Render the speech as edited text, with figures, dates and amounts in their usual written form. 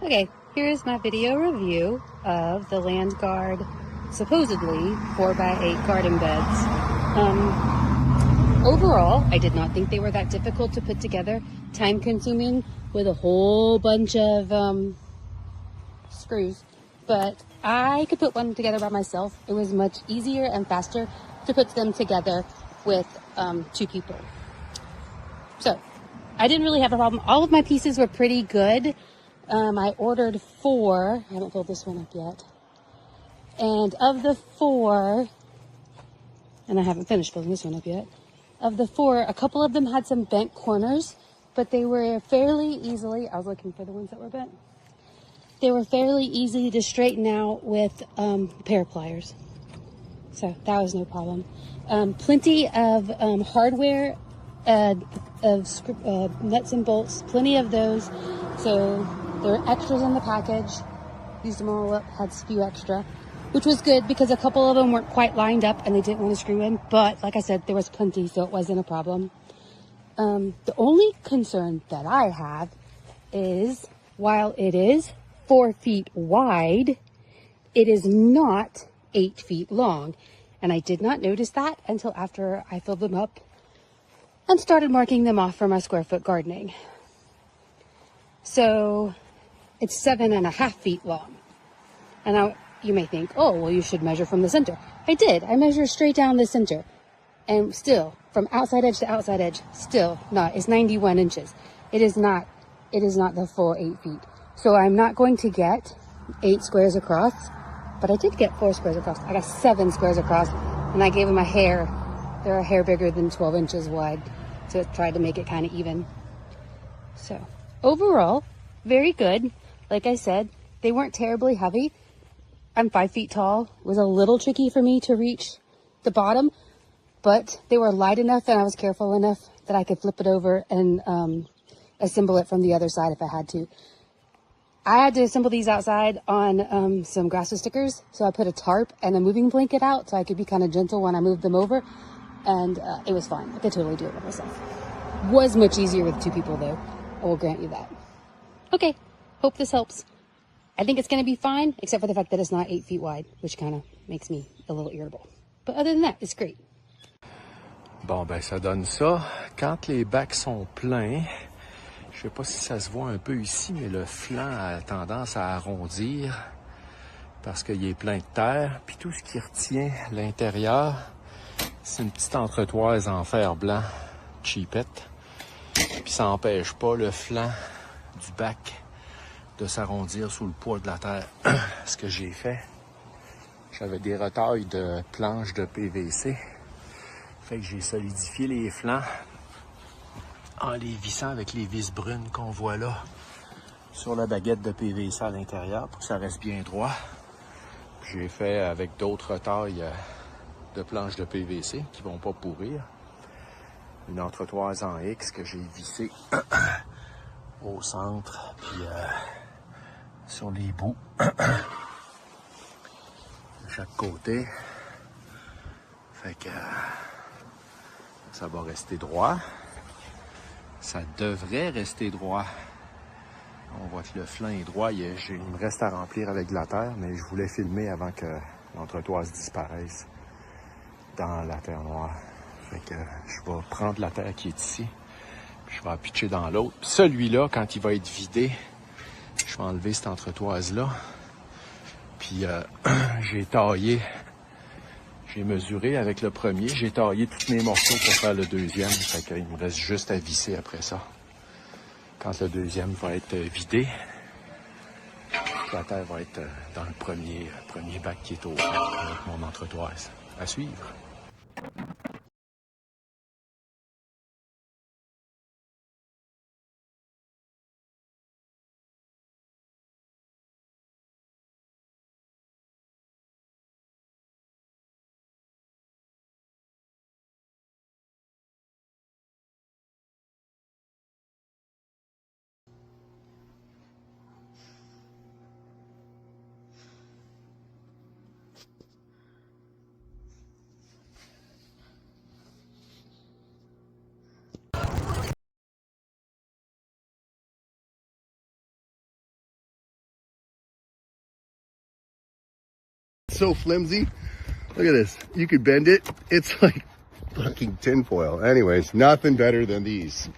Okay, here's my video review of the Landguard supposedly 4x8 garden beds. Overall, I did not think they were that difficult to put together, time consuming with a whole bunch of screws, but I could put one together by myself. It was much easier and faster to put them together with two people. So I didn't really have a problem. All of my pieces were pretty good. I ordered 4. I haven't filled this one up yet. And of the 4, and I haven't finished filling this one up yet. Of the 4, a couple of them had some bent corners, but they were fairly easily, I was looking for the ones that were bent. They were fairly easy to straighten out with a pair of pliers. So that was no problem. Plenty of hardware, of nuts and bolts, plenty of those. So there were extras in the package. Used them all up, had a few extra, which was good because a couple of them weren't quite lined up and they didn't want to screw in. But like I said, there was plenty, so it wasn't a problem. The only concern that I have is while it is 4 feet wide, it is not 8 feet long. And I did not notice that until after I filled them up and started marking them off for my square foot gardening. So it's 7.5 feet long. And now you may think, oh, well, you should measure from the center. I did. I measured straight down the center. And still, from outside edge to outside edge, still not. It's 91 inches. It is not the full 8 feet. So I'm not going to get 8 squares across, but I did get 4 squares across. I got 7 squares across, and I gave them a hair. They're a hair bigger than 12 inches wide to try to make it kind of even. So overall, very good. Like I said, they weren't terribly heavy. I'm 5 feet tall. It was a little tricky for me to reach the bottom, but they were light enough and I was careful enough that I could flip it over and assemble it from the other side if I had to. I had to assemble these outside on some grasses stickers, so I put a tarp and a moving blanket out so I could be kind of gentle when I moved them over, and it was fine. I could totally do it by myself. Was much easier with 2 people though, I will grant you that. Okay, hope this helps. I think it's going to be fine, except for the fact that it's not 8 feet wide, which kind of makes me a little irritable. But other than that, it's great. Bon, ben ça donne ça. Quand les bacs sont pleins, je sais pas si ça se voit un peu ici, mais le flanc a tendance à arrondir parce qu'il est plein de terre. Puis tout ce qui retient l'intérieur, c'est une petite entretoise en fer blanc, cheapette. Puis ça n'empêche pas le flanc du bac de s'arrondir sous le poids de la terre. Ce que j'ai fait, j'avais des retailles de planches de PVC. Fait que j'ai solidifié les flancs en les vissant avec les vis brunes qu'on voit là sur la baguette de PVC à l'intérieur pour que ça reste bien droit. J'ai fait avec d'autres tailles de planches de PVC qui vont pas pourrir. Une entretoise en X que j'ai vissée au centre puis sur les bouts de chaque côté. Fait que ça va rester droit. Ça devrait rester droit. On voit que le flanc est droit. Il me reste à remplir avec de la terre, mais je voulais filmer avant que l'entretoise disparaisse dans la terre noire. Fait que je vais prendre la terre qui est ici, puis je vais la pitcher dans l'autre. Puis celui-là, quand il va être vidé, je vais enlever cette entretoise-là. Puis j'ai taillé, j'ai mesuré avec le premier, j'ai taillé tous mes morceaux pour faire le deuxième. Fait qu'il me reste juste à visser après ça. Quand le deuxième va être vidé, la terre va être dans le premier bac qui est au fond avec mon entretoise. À suivre. so flimsy. Look at this. You could bend it. It's like fucking tinfoil. Anyways, nothing better than these.